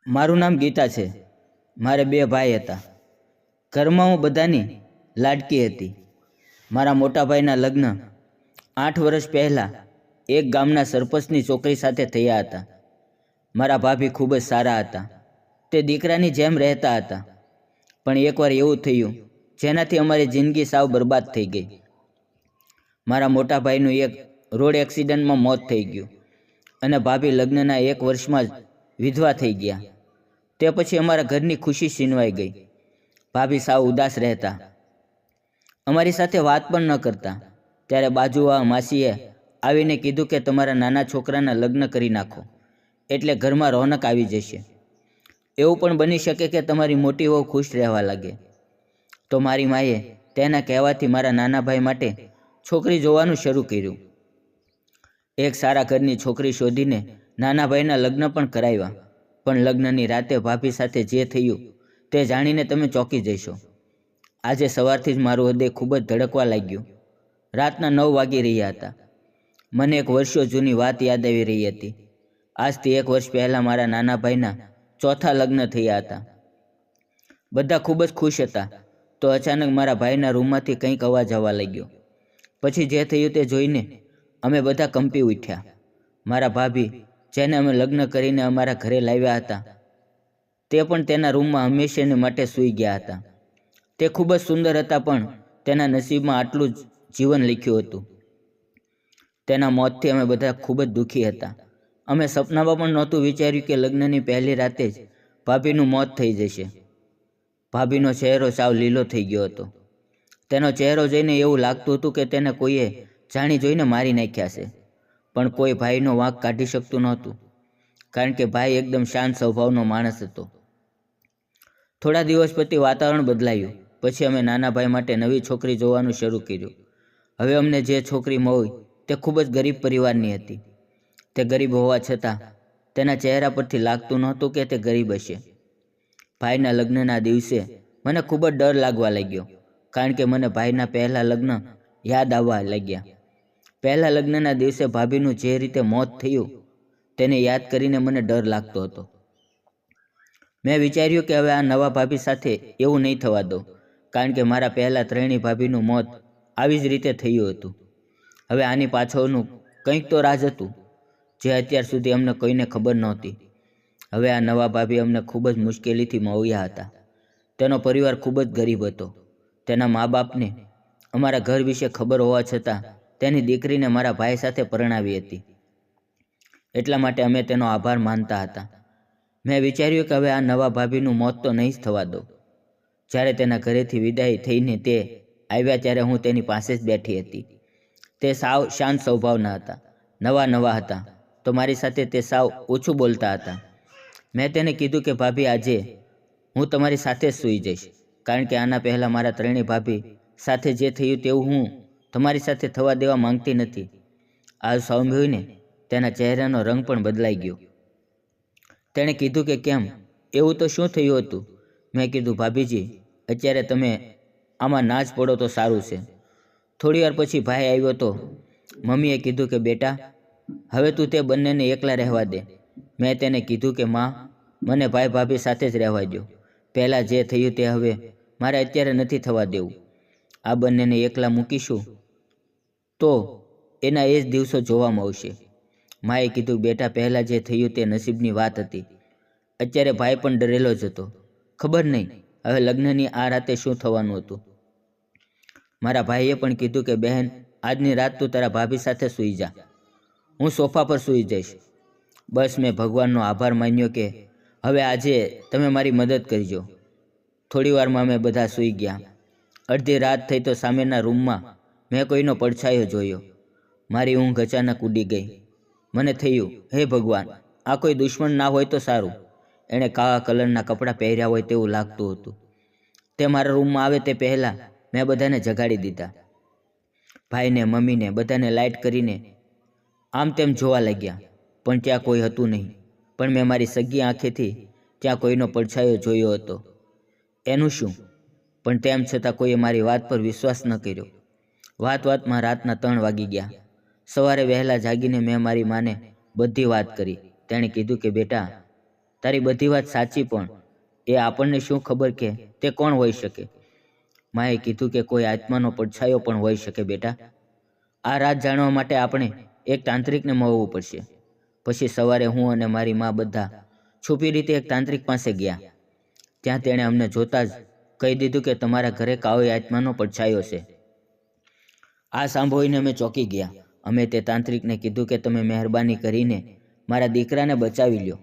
મારું નામ ગીતા છે. મારે બે ભાઈ હતા. ઘરમાં હું બધાની લાડકી હતી. મારા મોટા ભાઈના લગ્ન 8 વર્ષ પહેલાં એક ગામના સરપંચની છોકરી સાથે થયા હતા. મારા ભાભી ખૂબ જ સારા હતા. તે દીકરાની જેમ રહેતા હતા. પણ એકવાર એવું થયું જેનાથી અમારી જિંદગી સાવ બરબાદ થઈ ગઈ. મારા મોટા ભાઈનું એક રોડ એક્સિડન્ટમાં મોત થઈ ગયું અને ભાભી લગ્નના 1 વર્ષમાં જ વિધવા થઈ ગયા. તે પછી અમારા ઘરની ખુશી છીનવાઈ ગઈ. ભાભી સાવ ઉદાસ રહેતા, અમારી સાથે વાત પણ ન કરતા. ત્યારે બાજુવાળા માસીએ આવીને કીધું કે તમારા નાના છોકરાના લગ્ન કરી નાખો એટલે ઘરમાં રોનક આવી જશે. એવું પણ બની શકે કે તમારી મોટી વહુ ખુશ રહેવા લાગે. તો મારી માએ તેના કહેવાથી મારા નાના ભાઈ માટે છોકરી જોવાનું શરૂ કર્યું. એક સારા ઘરની છોકરી શોધીને નાના ભાઈના લગ્ન પણ કરાવ્યા. પણ લગ્નની રાતે ભાભી સાથે જે થયું તે જાણીને તમે ચોંકી જશો. આજે સવારથી જ મારું હૃદય ખૂબ જ ધડકવા લાગ્યું. રાતના 9 વાગી રહ્યા હતા. મને એક વર્ષો જૂની વાત યાદ આવી રહી હતી. આજથી 1 વર્ષ પહેલાં મારા નાના ભાઈના ચોથા લગ્ન થયા હતા. બધા ખૂબ જ ખુશ હતા. તો અચાનક મારા ભાઈના રૂમમાંથી કંઈક અવાજ આવવા લાગ્યો. પછી જે થયું તે જોઈને અમે બધા કંપી ઉઠ્યા. મારા ભાભી, જેને અમે લગ્ન કરીને અમારા ઘરે લાવ્યા હતા, તે પણ તેના રૂમમાં હંમેશાને માટે સૂઈ ગયા હતા. તે ખૂબ જ સુંદર હતા, પણ તેના નસીબમાં આટલું જ જીવન લખ્યું હતું. તેના મોતથી અમે બધા ખૂબ જ દુઃખી હતા. અમે સપનામાં પણ નહોતું વિચાર્યું કે લગ્નની પહેલી રાતે જ ભાભીનું મોત થઈ જશે. ભાભીનો ચહેરો સાવ લીલો થઈ ગયો હતો. તેનો ચહેરો જોઈને એવું લાગતું હતું કે તેને કોઈએ જાણી જોઈને મારી નાખ્યા છે. પણ કોઈ ભાઈનો વાંક કાઢી શકતું નહોતું, કારણ કે ભાઈ એકદમ શાંત સ્વભાવનો માણસ હતો. થોડા દિવસ પછી વાતાવરણ બદલાયું. પછી અમે નાના ભાઈ માટે નવી છોકરી જોવાનું શરૂ કર્યું. હવે અમને જે છોકરી મળી તે ખૂબ જ ગરીબ પરિવારની હતી. તે ગરીબ હોવા છતાં તેના ચહેરા પરથી લાગતું નહોતું કે તે ગરીબ હશે. ભાઈના લગ્નના દિવસે મને ખૂબ જ ડર લાગવા લાગ્યો, કારણ કે મને ભાઈના પહેલા લગ્ન યાદ આવવા લાગ્યા. પહેલા લગ્નના દિવસે ભાભીનું જે રીતે મોત થયું તેને યાદ કરીને મને ડર લાગતો હતો. મેં વિચાર્યું કે હવે આ નવા ભાભી સાથે એવું નહીં થવા દઉં, કારણ કે મારા પહેલાં ત્રણેય ભાભીનું મોત આવી જ રીતે થયું હતું. હવે આની પાછળનું કંઈક તો રાજ હતું, જે અત્યાર સુધી અમને કોઈને ખબર નહોતી. હવે આ નવા ભાભી અમને ખૂબ જ મુશ્કેલીથી મળ્યા હતા. તેનો પરિવાર ખૂબ જ ગરીબ હતો. તેના મા બાપને અમારા ઘર વિશે ખબર હોવા છતાં તેની દીકરીને મારા ભાઈ સાથે પરણાવી હતી. એટલા માટે અમે તેનો આભાર માનતા હતા. મેં વિચાર્યું કે હવે આ નવા ભાભીનું મોત તો નહીં જ થવા દઉં. જ્યારે તેના ઘરેથી વિદાય થઈને તે આવ્યા ત્યારે હું તેની પાસે જ બેઠી હતી. તે સાવ શાંત સ્વભાવના હતા. નવા હતા તો મારી સાથે તે સાવ ઓછું બોલતા હતા. મેં તેને કીધું કે ભાભી, આજે હું તમારી સાથે જ સૂઈ જઈશ, કારણ કે આના પહેલાં મારા ત્રણેય ભાભી સાથે જે થયું તેવું હું તમારી સાથે થવા દેવા માંગતી નથી. આ સાંભળીને તેના ચહેરાનો રંગ પણ બદલાઈ ગયો. તેણે કીધું કે કેમ, એવું તો શું થયું હતું? મેં કીધું, ભાભીજી, અત્યારે તમે આમાં ના જ પડો તો સારું છે. થોડી વાર પછી ભાઈ આવ્યો તો મમ્મીએ કીધું કે બેટા, હવે તું તે બંનેને એકલા રહેવા દે. મેં તેને કીધું કે માં, મને ભાઈ ભાભી સાથે જ રહેવા દો. પહેલાં જે થયું તે હવે મારે અત્યારે નથી થવા દેવું. આ બંનેને એકલા મૂકીશું તો એના એ જ દિવસો જોવા મળશે. માએ કીધું, બેટા, પહેલાં જે થયું તે નસીબની વાત હતી. અત્યારે ભાઈ પણ ડરેલો જ હતો. ખબર નહીં હવે લગ્નની આ રાતે શું થવાનું હતું. મારા ભાઈએ પણ કીધું કે બહેન, આજની રાત તું તારા ભાભી સાથે સૂઈ જા, હું સોફા પર સૂઈ જઈશ. બસ મેં ભગવાનનો આભાર માન્યો કે હવે આજે તમે મારી મદદ કરજો. થોડી વારમાં અમે બધા સૂઈ ગયા. અડધી રાત થઈ તો સામેના રૂમમાં મેં કોઈનો પડછાયો જોયો. મારી ઊંઘ અચાનક ઉડી ગઈ. મને થયું, હે ભગવાન, આ કોઈ દુશ્મન ના હોય તો સારું. એણે કાળા કલરના કપડાં પહેર્યા હોય તેવું લાગતું હતું. તે મારા રૂમમાં આવે તે પહેલાં મેં બધાને જગાડી દીધા. ભાઈને, મમ્મીને, બધાને લાઇટ કરીને આમ તેમ જોવા લાગ્યા, પણ ત્યાં કોઈ હતું નહીં. પણ મેં મારી સગી આંખેથી ત્યાં કોઈનો પડછાયો જોયો હતો. એનું શું? પણ તેમ છતાં કોઈએ મારી વાત પર વિશ્વાસ ન કર્યો. વાતમાં રાતના 3 વાગી ગયા. સવારે વહેલા જાગીને મેં મારી માને બધી વાત કરી. તેણે કીધું કે બેટા, તારી બધી વાત સાચી, પણ એ આપણને શું ખબર કે તે કોણ હોઈ શકે? માએ કીધું કે કોઈ આત્માનો પડછાયો પણ હોઈ શકે બેટા. આ રાત જાણવા માટે આપણે એક તાંત્રિકને મળવું પડશે. પછી સવારે હું અને મારી મા બધા છુપી રીતે એક તાંત્રિક પાસે ગયા. ત્યાં તેણે અમને જોતા જ કહી દીધું કે તમારા ઘરે કાળી આત્માનો પડછાયો છે. આ સાંભળીને અમે ચોંકી ગયા. અમે તે તાંત્રિકને કીધું કે તમે મહેરબાની કરીને મારા દીકરાને બચાવી લ્યો.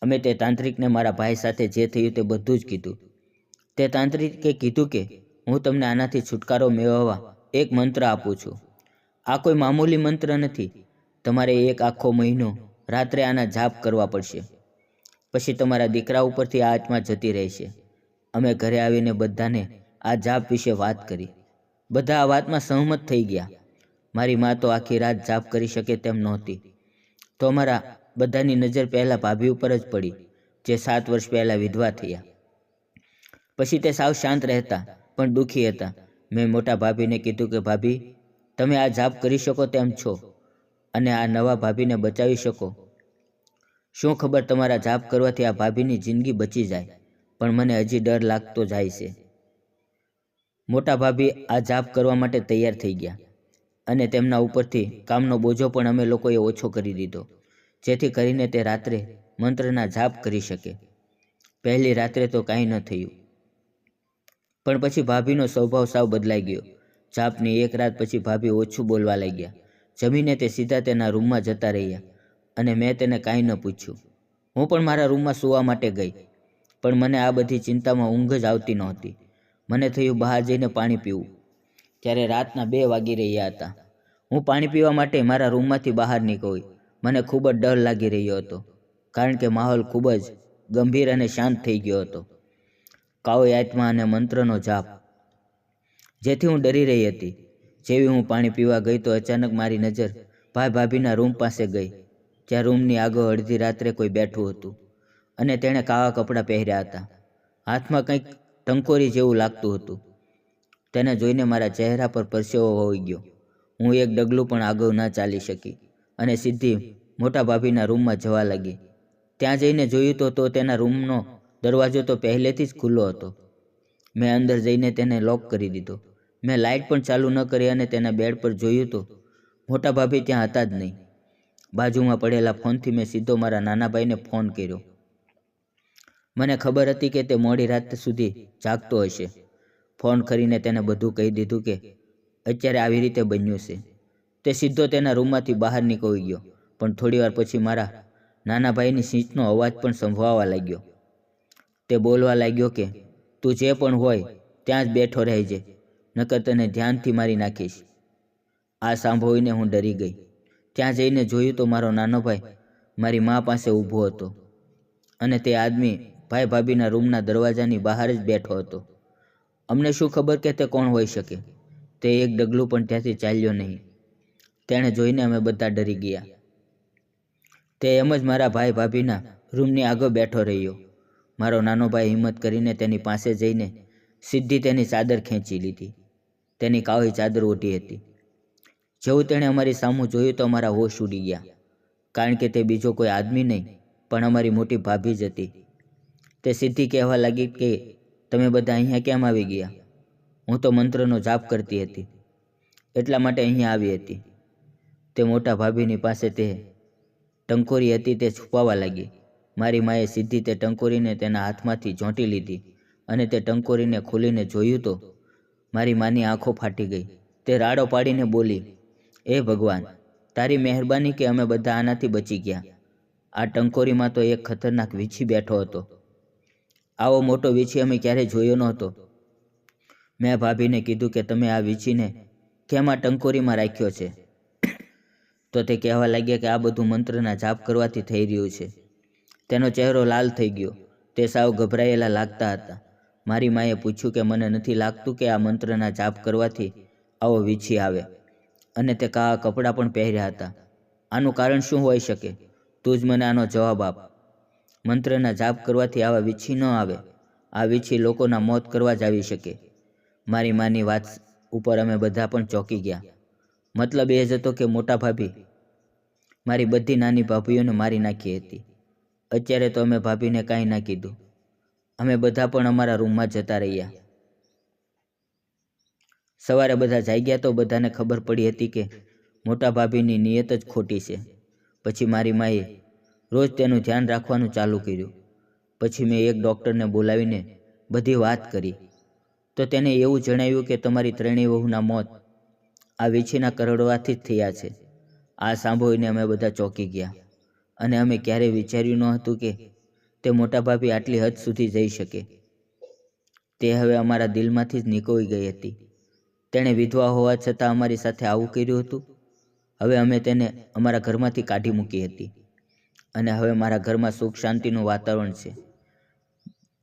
અમે તે તાંત્રિકને મારા ભાઈ સાથે જે થયું તે બધું જ કીધું. તે તાંત્રિકે કીધું કે હું તમને આનાથી છુટકારો મેળવવા એક મંત્ર આપું છું. આ કોઈ મામૂલી મંત્ર નથી. તમારે એક આખો મહિનો રાત્રે આના જાપ કરવા પડશે. પછી તમારા દીકરા ઉપરથી આ આત્મા જતી રહેશે. અમે ઘરે આવીને બધાને આ જાપ વિશે વાત કરી. બધા આ વાતમાં સહમત થઈ ગયા. મારી મા તો આખી રાત જાપ કરી શકે તેમ નહોતી. તો અમારા બધાની નજર પહેલાં ભાભી ઉપર જ પડી, જે 7 વર્ષ પહેલાં વિધવા થયા. પછી તે સાવ શાંત રહેતા પણ દુઃખી હતા. મેં મોટા ભાભીને કીધું કે ભાભી, તમે આ જાપ કરી શકો તેમ છો અને આ નવા ભાભીને બચાવી શકો. શું ખબર તમારા જાપ કરવાથી આ ભાભીની જિંદગી બચી જાય, પણ મને હજી ડર લાગતો જાય છે. મોટા ભાભી આ જાપ કરવા માટે તૈયાર થઈ ગયા અને તેમના ઉપરથી કામનો બોજો પણ અમે લોકોએ ઓછો કરી દીધો, જેથી કરીને તે રાત્રે મંત્રના જાપ કરી શકે. પહેલી રાત્રે તો કાંઈ ન થયું, પણ પછી ભાભીનો સ્વભાવ સાવ બદલાઈ ગયો. જાપની એક રાત પછી ભાભી ઓછું બોલવા લાગ્યા. જમીને તે સીધા તેના રૂમમાં જતા રહ્યા અને મેં તેને કાંઈ ન પૂછ્યું. હું પણ મારા રૂમમાં સૂવા માટે ગઈ, પણ મને આ બધી ચિંતામાં ઊંઘ જ આવતી નહોતી. મને થયું બહાર જઈને પાણી પીવું. ત્યારે રાતના 2 વાગી રહ્યા હતા. હું પાણી પીવા માટે મારા રૂમમાંથી બહાર નીકળી. મને ખૂબ જ ડર લાગી રહ્યો હતો, કારણ કે માહોલ ખૂબ જ ગંભીર અને શાંત થઈ ગયો હતો. કાળી આત્મા અને મંત્રનો જાપ, જેથી હું ડરી રહી હતી. જેવી હું પાણી પીવા ગઈ તો અચાનક મારી નજર ભાઈ ભાભીના રૂમ પાસે ગઈ. ત્યાં રૂમની આગળ અડધી રાત્રે કોઈ બેઠું હતું અને તેણે કાળા કપડાં પહેર્યા હતા. હાથમાં કંઈક ટંકોરી જેવું લાગતું હતું. તેને જોઈને મારા ચહેરા પર પરસેવો વળી ગયો. હું એક ડગલું પણ આગળ ન ચાલી શકી અને સીધી મોટા ભાભીના રૂમમાં જવા લાગી. ત્યાં જઈને જોયું તો તેના રૂમનો દરવાજો તો પહેલેથી જ ખુલ્લો હતો. મેં અંદર જઈને તેને લોક કરી દીધો. મેં લાઇટ પણ ચાલુ ન કરી અને તેના બેડ પર જોયું તો મોટા ભાભી ત્યાં હતા જ નહીં. બાજુમાં પડેલા ફોનથી મેં સીધો મારા નાના ભાઈને ફોન કર્યો. મને ખબર હતી કે તે મોડી રાત સુધી જાગતો હશે. ફોન કરીને તેને બધું કહી દીધું કે અત્યારે આવી રીતે બન્યું છે. તે સીધો તેના રૂમમાંથી બહાર નીકળી ગયો, પણ થોડીવાર પછી મારા નાના ભાઈની સીંચનો અવાજ પણ સંભળાવા લાગ્યો. તે બોલવા લાગ્યો કે તું જે પણ હોય ત્યાં જ બેઠો રહેજે, નકર તને ધ્યાનથી મારી નાખીશ. આ સાંભળીને હું ડરી ગઈ. ત્યાં જઈને જોયું તો મારો નાનો ભાઈ મારી મા પાસે ઊભો હતો અને તે આદમી ભાઈ ભાભીના રૂમના દરવાજાની બહાર જ બેઠો હતો. અમને શું ખબર કે તે કોણ હોઈ શકે. તે એક ડગલું પણ ત્યાંથી ચાલ્યો નહીં. તેણે જોઈને અમે બધા ડરી ગયા. તે એમ જ મારા ભાઈ ભાભીના રૂમની આગળ બેઠો રહ્યો. મારો નાનો ભાઈ હિંમત કરીને તેની પાસે જઈને સીધી તેની ચાદર ખેંચી લીધી. તેની કાળી ચાદર ઓઢી હતી. જેવું તેણે અમારી સામું જોયું તો અમારા હોશ ઉડી ગયા, કારણ કે તે બીજો કોઈ આદમી નહીં પણ અમારી મોટી ભાભી જ હતી. તે સીધી કહેવા લાગી કે તમે બધા અહીંયા કેમ આવી ગયા? હું તો મંત્રનો જાપ કરતી હતી, એટલા માટે અહીંયા આવી હતી. તે મોટા ભાભીની પાસે તે ટંકોરી હતી તે છુપાવવા લાગી. મારી માએ સીધી તે ટંકોરીને તેના હાથમાંથી ઝોંટી લીધી અને તે ટંકોરીને ખોલીને જોયું તો મારી માની આંખો ફાટી ગઈ. તે રાડો પાડીને બોલી, એ ભગવાન, તારી મહેરબાની કે અમે બધા આનાથી બચી ગયા. આ ટંકોરીમાં તો એક ખતરનાક વીછી બેઠો હતો. આવો મોટો વીછી અમે ક્યારેય જોયો નહોતો. મેં ભાભીને કીધું કે તમે આ વીછીને કેમ આ ટંકોરીમાં રાખ્યો છે? તો તે કહેવા લાગ્યા કે આ બધું મંત્રના જાપ કરવાથી થઈ રહ્યું છે. તેનો ચહેરો લાલ થઈ ગયો. તે સાવ ગભરાયેલા લાગતા હતા. મારી માએ પૂછ્યું કે મને નથી લાગતું કે આ મંત્રના જાપ કરવાથી આવો વીછી આવે, અને તે કાળા કપડાં પણ પહેર્યા હતા. આનું કારણ શું હોઈ શકે? તું જ મને આનો જવાબ આપ. મંત્રના જાપ કરવાથી આવા વીછી ન આવે. આ વીછી લોકોના મોત કરવા જ આવી શકે. મારી માની વાત ઉપર અમે બધા પણ ચોંકી ગયા. મતલબ એ જ હતો કે મોટા ભાભી મારી બધી નાની ભાભીઓને મારી નાખી હતી. અત્યારે તો અમે ભાભીને કાંઈ ના કીધું. અમે બધા પણ અમારા રૂમમાં જતા રહ્યા. સવારે બધા જાગ્યા તો બધાને ખબર પડી હતી કે મોટા ભાભીની નિયત જ ખોટી છે. પછી મારી માએ રોજ તેનું ધ્યાન રાખવાનું ચાલુ કર્યું. પછી મેં એક ડૉક્ટરને બોલાવીને બધી વાત કરી તો તેને એવું જણાવ્યું કે તમારી ત્રણેય વહુના મોત આ વીછીના કરડવાથી જ થયા છે. આ સાંભળીને અમે બધા ચોંકી ગયા અને અમે ક્યારેય વિચાર્યું ન હતું કે તે મોટા ભાભી આટલી હદ સુધી જઈ શકે. તે હવે અમારા દિલમાંથી જ નીકળી ગઈ હતી. તેણે વિધવા હોવા છતાં અમારી સાથે આવું કર્યું હતું. હવે અમે તેને અમારા ઘરમાંથી કાઢી મૂકી હતી અને હવે મારા ઘરમાં સુખ શાંતિનું વાતાવરણ છે.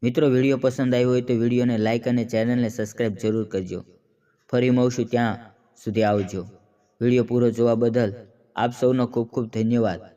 મિત્રો, વિડીયો પસંદ આવ્યો હોય તો વિડીયોને લાઇક અને ચેનલને સબસ્ક્રાઈબ જરૂર કરજો. ફરી મળશું, ત્યાં સુધી આવજો. વિડીયો પૂરો જોવા બદલ આપ સૌનો ખૂબ ખૂબ ધન્યવાદ.